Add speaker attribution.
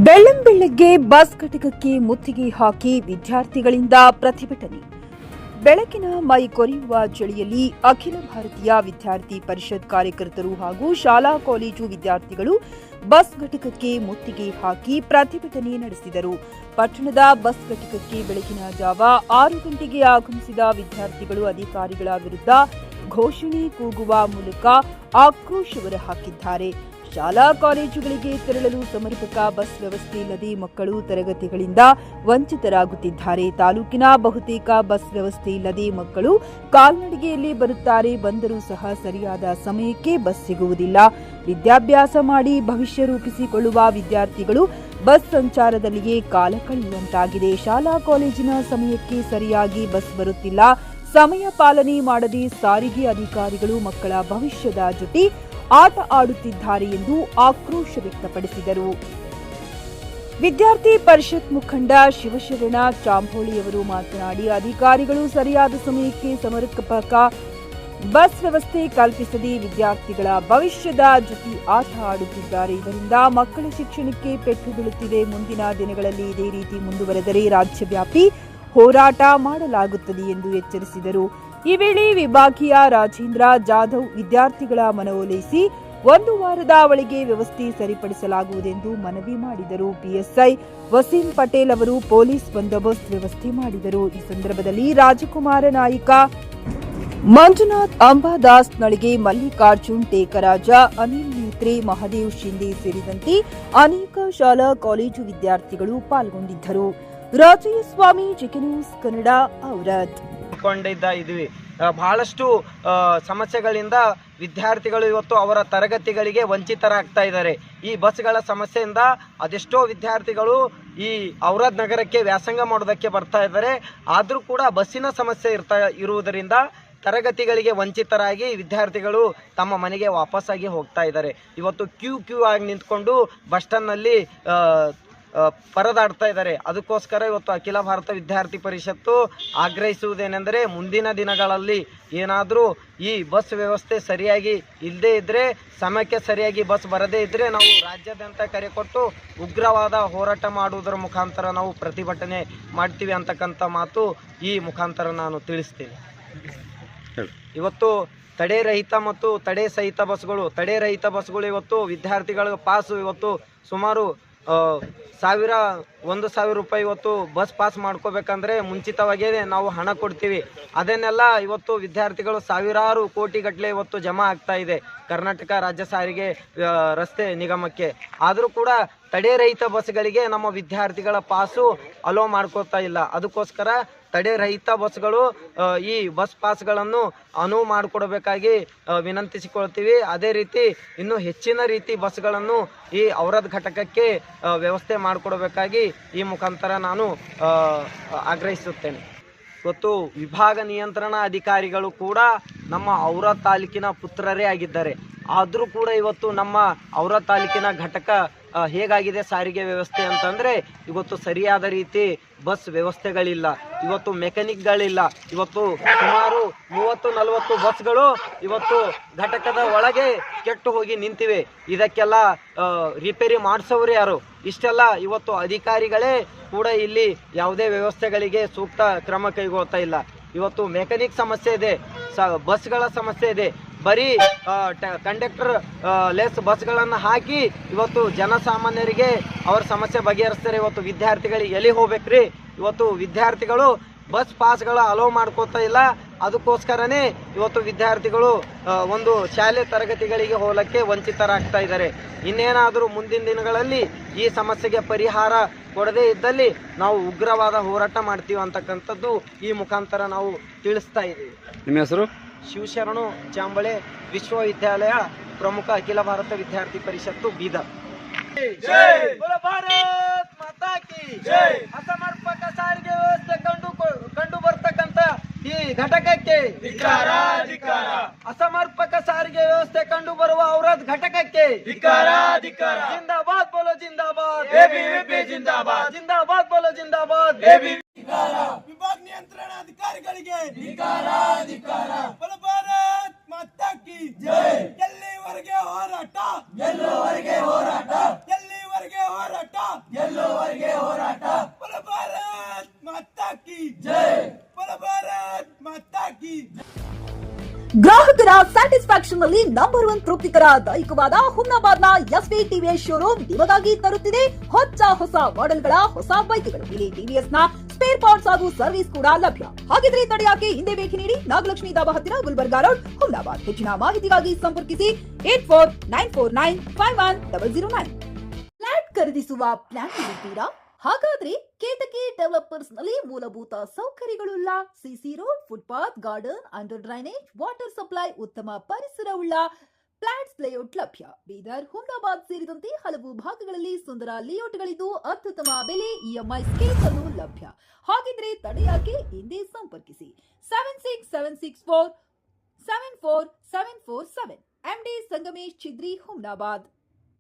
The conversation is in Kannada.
Speaker 1: ಬೆಳ್ಳಂಬೆಳಗ್ಗೆ ಬಸ್ ಘಟಕಕ್ಕೆ ಮುತ್ತಿಗೆ ಹಾಕಿ ವಿದ್ಯಾರ್ಥಿಗಳಿಂದ ಪ್ರತಿಭಟನೆ. ಬೆಳಕಿನ ಮೈ ಕೊರೆಯುವ ಚಳಿಯಲ್ಲಿ ಅಖಿಲ ಭಾರತೀಯ ವಿದ್ಯಾರ್ಥಿ ಪರಿಷತ್ ಕಾರ್ಯಕರ್ತರು ಹಾಗೂ ಶಾಲಾ ಕಾಲೇಜು ವಿದ್ಯಾರ್ಥಿಗಳು ಬಸ್ ಘಟಕಕ್ಕೆ ಮುತ್ತಿಗೆ ಹಾಕಿ ಪ್ರತಿಭಟನೆ ನಡೆಸಿದರು. ಪಟ್ಟಣದ ಬಸ್ ಘಟಕಕ್ಕೆ ಬೆಳಗಿನ ಜಾವ 6 ಗಂಟೆಗೆ ಆಗಮಿಸಿದ ವಿದ್ಯಾರ್ಥಿಗಳು ಅಧಿಕಾರಿಗಳ ವಿರುದ್ಧ ಘೋಷಣೆ ಕೂಗುವ ಮೂಲಕ ಆಕ್ರೋಶ ಹೊರಹಾಕಿದ್ದಾರೆ. ಶಾಲಾ ಕಾಲೇಜುಗಳಿಗೆ ತೆರಳಲು ಸಮರ್ಪಕ ಬಸ್ ವ್ಯವಸ್ಥೆ ಇಲ್ಲದೆ ಮಕ್ಕಳು ತರಗತಿಗಳಿಂದ ವಂಚಿತರಾಗುತ್ತಿದ್ದಾರೆ. ತಾಲೂಕಿನ ಬಹುತೇಕ ಬಸ್ ವ್ಯವಸ್ಥೆ ಇಲ್ಲದೆ ಮಕ್ಕಳು ಕಾಲ್ನಡಿಗೆಯಲ್ಲಿ ಬರುತ್ತಾರೆ. ಬಂದರೂ ಸಹ ಸರಿಯಾದ ಸಮಯಕ್ಕೆ ಬಸ್ ಸಿಗುವುದಿಲ್ಲ. ವಿದ್ಯಾಭ್ಯಾಸ ಮಾಡಿ ಭವಿಷ್ಯ ರೂಪಿಸಿಕೊಳ್ಳುವ ವಿದ್ಯಾರ್ಥಿಗಳು ಬಸ್ ಸಂಚಾರದಲ್ಲಿಯೇ ಕಾಲ ಕಳೆಯುವಂತಾಗಿದೆ. ಶಾಲಾ ಕಾಲೇಜಿನ ಸಮಯಕ್ಕೆ ಸರಿಯಾಗಿ ಬಸ್ ಬರುತ್ತಿಲ್ಲ. ಸಮಯ ಪಾಲನೆ ಮಾಡದೆ ಸಾರಿಗೆ ಅಧಿಕಾರಿಗಳು ಮಕ್ಕಳ ಭವಿಷ್ಯದ ಜೊತೆ ಆಟ ಆಡುತ್ತಿದ್ದಾರೆ ಎಂದು ಆಕ್ರೋಶ ವ್ಯಕ್ತಪಡಿಸಿದರು. ವಿದ್ಯಾರ್ಥಿ ಪರಿಷತ್ ಮುಖಂಡ ಶಿವಶರಣ ಚಾಂಬೋಳಿಯವರು ಮಾತನಾಡಿ, ಅಧಿಕಾರಿಗಳು ಸರಿಯಾದ ಸಮಯಕ್ಕೆ ಸಮರ್ಪಕ ಬಸ್ ವ್ಯವಸ್ಥೆ ಕಲ್ಪಿಸದೆ ವಿದ್ಯಾರ್ಥಿಗಳ ಭವಿಷ್ಯದ ಜೊತೆ ಆಟ ಆಡುತ್ತಿದ್ದಾರೆ. ಇದರಿಂದ ಮಕ್ಕಳ ಶಿಕ್ಷಣಕ್ಕೆ ಪೆಟ್ಟು ಬೀಳುತ್ತಿದೆ. ಮುಂದಿನ ದಿನಗಳಲ್ಲಿ ಇದೇ ರೀತಿ ಮುಂದುವರೆದರೆ ರಾಜ್ಯವ್ಯಾಪಿ ಹೋರಾಟ ಮಾಡಲಾಗುತ್ತದೆ ಎಂದು ಎಚ್ಚರಿಸಿದರು. ಈ ವೇಳೆ ವಿಭಾಗೀಯ ರಾಜೇಂದ್ರ ಜಾಧವ್ ವಿದ್ಯಾರ್ಥಿಗಳ ಮನವೊಲಿಸಿ 1 ವಾರದ ಒಳಗೆ ವ್ಯವಸ್ಥೆ ಸರಿಪಡಿಸಲಾಗುವುದೆಂದು ಮನವಿ ಮಾಡಿದರು. ಪಿಎಸ್ಐ ವಸೀಂ ಪಟೇಲ್ ಅವರು ಪೊಲೀಸ್ ಬಂದೋಬಸ್ತ್ ವ್ಯವಸ್ಥೆ ಮಾಡಿದರು. ಈ ಸಂದರ್ಭದಲ್ಲಿ ರಾಜಕುಮಾರ ನಾಯಿಕ, ಮಂಜುನಾಥ್ ಅಂಬಾದಾಸ್ ನಳಿಗೆ, ಮಲ್ಲಿಕಾರ್ಜುನ್ ಟೇಕರಾಜ, ಅನಿಲ್ ನೇತ್ರೆ, ಮಹದೇವ್ ಶಿಂದೆ ಸೇರಿದಂತೆ ಅನೇಕ ಶಾಲಾ ಕಾಲೇಜು ವಿದ್ಯಾರ್ಥಿಗಳು ಪಾಲ್ಗೊಂಡಿದ್ದರು. ರಾಜೇಸ್ವಾಮಿ, ಜಿಕೆ ನ್ಯೂಸ್ ಕನ್ನಡ, ಔರಾದ್.
Speaker 2: ಇದ್ವಿ ಬಹಳಷ್ಟು ಸಮಸ್ಯೆಗಳಿಂದ ವಿದ್ಯಾರ್ಥಿಗಳು ಇವತ್ತು ಅವರ ತರಗತಿಗಳಿಗೆ ವಂಚಿತರಾಗ್ತಾ ಇದ್ದಾರೆ. ಈ ಬಸ್ಗಳ ಸಮಸ್ಯೆಯಿಂದ ಅದೆಷ್ಟೋ ವಿದ್ಯಾರ್ಥಿಗಳು ಈ ಔರಾದ್ ನಗರಕ್ಕೆ ವ್ಯಾಸಂಗ ಮಾಡೋದಕ್ಕೆ ಬರ್ತಾ ಇದ್ದಾರೆ. ಆದರೂ ಕೂಡ ಬಸ್ಸಿನ ಸಮಸ್ಯೆ ಇರುವುದರಿಂದ ತರಗತಿಗಳಿಗೆ ವಂಚಿತರಾಗಿ ವಿದ್ಯಾರ್ಥಿಗಳು ತಮ್ಮ ಮನೆಗೆ ವಾಪಸ್ಸಾಗಿ ಹೋಗ್ತಾ ಇದ್ದಾರೆ. ಇವತ್ತು ಕ್ಯೂ ಆಗಿ ನಿಂತ್ಕೊಂಡು ಬಸ್ ಸ್ಟ್ಯಾಂಡ್ನಲ್ಲಿ ಪರದಾಡ್ತಾ ಇದ್ದಾರೆ. ಅದಕ್ಕೋಸ್ಕರ ಇವತ್ತು ಅಖಿಲ ಭಾರತ ವಿದ್ಯಾರ್ಥಿ ಪರಿಷತ್ತು ಆಗ್ರಹಿಸುವುದೇನೆಂದರೆ, ಮುಂದಿನ ದಿನಗಳಲ್ಲಿ ಏನಾದರೂ ಈ ಬಸ್ ವ್ಯವಸ್ಥೆ ಸರಿಯಾಗಿ ಇಲ್ಲದೇ ಇದ್ದರೆ, ಸಮಯಕ್ಕೆ ಸರಿಯಾಗಿ ಬಸ್ ಬರದೇ ಇದ್ದರೆ ನಾವು ರಾಜ್ಯಾದ್ಯಂತ ಕರೆ ಕೊಟ್ಟು ಉಗ್ರವಾದ ಹೋರಾಟ ಮಾಡುವುದರ ಮುಖಾಂತರ ನಾವು ಪ್ರತಿಭಟನೆ ಮಾಡ್ತೀವಿ ಅಂತಕ್ಕಂಥ ಮಾತು ಈ ಮುಖಾಂತರ ನಾನು ತಿಳಿಸ್ತೇನೆ. ಇವತ್ತು ತಡೆರಹಿತ ಮತ್ತು ತಡೆ ಸಹಿತ ಬಸ್ಗಳು, ತಡೆರಹಿತ ಬಸ್ಗಳು ಇವತ್ತು ವಿದ್ಯಾರ್ಥಿಗಳ ಪಾಸು ಇವತ್ತು ಸುಮಾರು 1,000 ರೂಪಾಯಿ ಇವತ್ತು ಬಸ್ ಪಾಸ್ ಮಾಡ್ಕೋಬೇಕಂದ್ರೆ ಮುಂಚಿತವಾಗಿಯೇ ನಾವು ಹಣ ಕೊಡ್ತೀವಿ. ಅದನ್ನೆಲ್ಲ ಇವತ್ತು ವಿದ್ಯಾರ್ಥಿಗಳು ಸಾವಿರಾರು ಕೋಟಿ ಗಟ್ಟಲೆ ಇವತ್ತು ಜಮಾ ಆಗ್ತಾ ಇದೆ ಕರ್ನಾಟಕ ರಾಜ್ಯ ಸಾರಿಗೆ ರಸ್ತೆ ನಿಗಮಕ್ಕೆ. ಆದರೂ ಕೂಡ ತಡೆರಹಿತ ಬಸ್ಗಳಿಗೆ ನಮ್ಮ ವಿದ್ಯಾರ್ಥಿಗಳ ಪಾಸು ಅಲೋ ಮಾಡ್ಕೋತಾ ಇಲ್ಲ. ಅದಕ್ಕೋಸ್ಕರ ತಡೆರಹಿತ ಬಸ್ಗಳು ಈ ಬಸ್ ಪಾಸ್ಗಳನ್ನು ಅನುವು ಮಾಡಿಕೊಡಬೇಕಾಗಿ ವಿನಂತಿಸಿಕೊಳ್ತೀವಿ. ಅದೇ ರೀತಿ ಇನ್ನೂ ಹೆಚ್ಚಿನ ರೀತಿ ಬಸ್ಗಳನ್ನು ಈ ಔರಾದ್ ಘಟಕಕ್ಕೆ ವ್ಯವಸ್ಥೆ ಮಾಡಿಕೊಡಬೇಕಾಗಿ ಈ ಮುಖಾಂತರ ನಾನು ಆಗ್ರಹಿಸುತ್ತೇನೆ. ಇವತ್ತು ವಿಭಾಗ ನಿಯಂತ್ರಣ ಅಧಿಕಾರಿಗಳು ಕೂಡ ನಮ್ಮ ಔರಾದ್ ತಾಲೂಕಿನ ಪುತ್ರರೇ ಆಗಿದ್ದಾರೆ. ಆದರೂ ಕೂಡ ಇವತ್ತು ನಮ್ಮ ಔರಾದ್ ತಾಲೂಕಿನ ಘಟಕ ಹೇಗಾಗಿದೆ ಸಾರಿಗೆ ವ್ಯವಸ್ಥೆ ಅಂತಂದರೆ, ಇವತ್ತು ಸರಿಯಾದ ರೀತಿ ಬಸ್ ವ್ಯವಸ್ಥೆಗಳಿಲ್ಲ, ಇವತ್ತು ಮೆಕ್ಯಾನಿಕ್ಗಳಿಲ್ಲ. ಇವತ್ತು ಸುಮಾರು 30-40 ಬಸ್ಗಳು ಇವತ್ತು ಘಟಕದ ಒಳಗೆ ಕೆಟ್ಟು ಹೋಗಿ ನಿಂತಿವೆ. ಇದಕ್ಕೆಲ್ಲ ರಿಪೇರಿ ಮಾಡಿಸೋರು ಯಾರು? ಇಷ್ಟೆಲ್ಲ ಇವತ್ತು ಅಧಿಕಾರಿಗಳೇ ಕೂಡ ಇಲ್ಲಿ ಯಾವುದೇ ವ್ಯವಸ್ಥೆಗಳಿಗೆ ಸೂಕ್ತ ಕ್ರಮ ಕೈಗೊಳ್ತಾ ಇಲ್ಲ. ಇವತ್ತು ಮೆಕ್ಯಾನಿಕ್ ಸಮಸ್ಯೆ ಇದೆ, ಬಸ್ಗಳ ಸಮಸ್ಯೆ ಇದೆ. ಬರೀ ಕಂಡಕ್ಟರ್ ಲೆಸ್ ಬಸ್ಗಳನ್ನು ಹಾಕಿ ಇವತ್ತು ಜನಸಾಮಾನ್ಯರಿಗೆ ಅವರ ಸಮಸ್ಯೆ ಬಗೆಹರಿಸ್ತಾರೆ. ಇವತ್ತು ವಿದ್ಯಾರ್ಥಿಗಳಿಗೆ ಎಲ್ಲಿ ಹೋಗ್ಬೇಕ್ರಿ? ಇವತ್ತು ವಿದ್ಯಾರ್ಥಿಗಳು ಬಸ್ ಪಾಸ್ಗಳ ಅಲೋ ಮಾಡ್ಕೋತಾ ಇಲ್ಲ. ಅದಕ್ಕೋಸ್ಕರನೇ ಇವತ್ತು ವಿದ್ಯಾರ್ಥಿಗಳು ಒಂದು ಶಾಲೆ ತರಗತಿಗಳಿಗೆ ಹೋಗಲಿಕ್ಕೆ ವಂಚಿತರಾಗ್ತಾ ಇದ್ದಾರೆ. ಇನ್ನೇನಾದರೂ ಮುಂದಿನ ದಿನಗಳಲ್ಲಿ ಈ ಸಮಸ್ಯೆಗೆ ಪರಿಹಾರ ಕೊಡದೇ ಇದ್ದಲ್ಲಿ ನಾವು ಉಗ್ರವಾದ ಹೋರಾಟ ಮಾಡ್ತೀವಿ ಅಂತಕ್ಕಂಥದ್ದು ಈ ಮುಖಾಂತರ ನಾವು ತಿಳಿಸ್ತಾ ಇದ್ದೀವಿ.
Speaker 3: ನಿಮ್ಮ ಹೆಸರು?
Speaker 2: ಶಿವಶರಣು ಚಾಂಬಳೆ, ವಿಶ್ವವಿದ್ಯಾಲಯ ಪ್ರಮುಖ, ಅಖಿಲ ಭಾರತ ವಿದ್ಯಾರ್ಥಿ ಪರಿಷತ್ತು, ಬೀದರ್. ಭಾರತ್ ಮಾತಾ ಕಿ ಜೈ. ಅಸಮರ್ಪಕ ಸಾರಿಗೆ ವ್ಯವಸ್ಥೆ ಕಂಡು ಬರ್ತಕ್ಕಂಥ ಈ ಘಟಕಕ್ಕೆ ಧಿಕ್ಕಾರ, ಧಿಕ್ಕಾರ. ಅಸಮರ್ಪಕ ಸಾರಿಗೆ ವ್ಯವಸ್ಥೆ ಕಂಡು ಬರುವ ಔರಾದ್ ಘಟಕಕ್ಕೆ ಧಿಕ್ಕಾರ, ಧಿಕ್ಕಾರ. ಜಿಂದಾಬಾದ್ ಬೋಲೋ ಜಿಂದಾಬಾದ್, ಎಬಿವಿಪಿ ಜಿಂದಾಬಾದ್, ಜಿಂದಾಬಾದ್ ಬೋಲೋ ಜಿಂದಾಬಾದ್, ಎಬಿವಿಪಿ. ವಿಭಾಗ ನಿಯಂತ್ರಣ ಅಧಿಕಾರಿಗಳಿಗೆ ಧಿಕ್ಕಾರ, ಧಿಕ್ಕಾರ. ಭಾರತ್ ಮಾತಾ ಕಿ ಜೈ. ಎಲ್ಲಿವರೆಗೆ ಹೋರಾಟ? ಎಲ್ಲಿವರೆಗೆ ಹೋರಾಟ? ಎಲ್ಲಿವರೆಗೆ ಹೋರಾಟ?
Speaker 3: ಸ್ಯಾಟಿಸ್ಫ್ಯಾಕ್ಷನ್ ನಲ್ಲಿ ನಂಬರ್ 1 ತೃಪ್ತಿಕರ ದೈಹಿಕವಾದ ಹುಮ್ನಾಬಾದ್ನ ಎಸ್ವಿ ಟಿವಿಎಸ್ ಶೋರೂಮ್ ನಿಮಗಾಗಿ ತರುತ್ತಿದೆ ಹೊಸ ಮಾಡೆಲ್ಗಳ ಹೊಸ ಬೈಕ್ಗಳು. ಇಲ್ಲಿ ಟಿವಿಎಸ್ ನ ಸ್ಪೇರ್ ಪಾರ್ಟ್ಸ್ ಹಾಗೂ ಸರ್ವಿಸ್ ಕೂಡ ಲಭ್ಯ. ಹಾಗಿದ್ರೆ ತಡೆಯಾಕೆ ಹಿಂದೆ ಭೇಟಿ ನೀಡಿ ನಾಗಲಕ್ಷ್ಮಿ ಧಾಬಾ ಹತ್ತಿರ ಗುಲ್ಬರ್ಗಾ ರೋಡ್, ಹುಮ್ನಾಬಾದ್. ಹೆಚ್ಚಿನ ಮಾಹಿತಿಗಾಗಿ ಸಂಪರ್ಕಿಸಿ 8494951009. ಫ್ಲಾಟ್ ಖರೀದಿಸುವ ಪ್ಲಾನ್ ಇರುತ್ತೀರಾ? ಹಾಗಾದ್ರೆ ಕೇತಕಿ ಡೆವಲಪರ್ಸ್ ನಲ್ಲಿ ಮೂಲಭೂತ ಸೌಕರ್ಯಗಳುಳ್ಳ CC road, footpath, garden, under drainage, water supply, ಉತ್ತಮ ಪರಿಸರವುಳ್ಳ ಫ್ಲಾಟ್ಸ್ ಲೇಔಟ್ ಲಭ್ಯ. ಬೀದರ್, ಹುಮ್ನಾಬಾದ್ ಸೇರಿದಂತೆ ಹಲವು ಭಾಗಗಳಲ್ಲಿ ಸುಂದರ ಲೇಔಟ್ಗಳಿದ್ದು ಅತ್ಯುತ್ತಮ ಬೆಲೆ, ಇಎಂಐ ಸ್ಕೀಮ್ ಅನ್ನು ಲಭ್ಯ. ಹಾಗಿದ್ರೆ ತಡೆಯಾಕೆ ಹಿಂದೆ ಸಂಪರ್ಕಿಸಿ 76764 74747. MD ಸಂಗಮೇಶ್ ಚಿದ್ರಿ, ಹುಮ್ನಾಬಾದ್.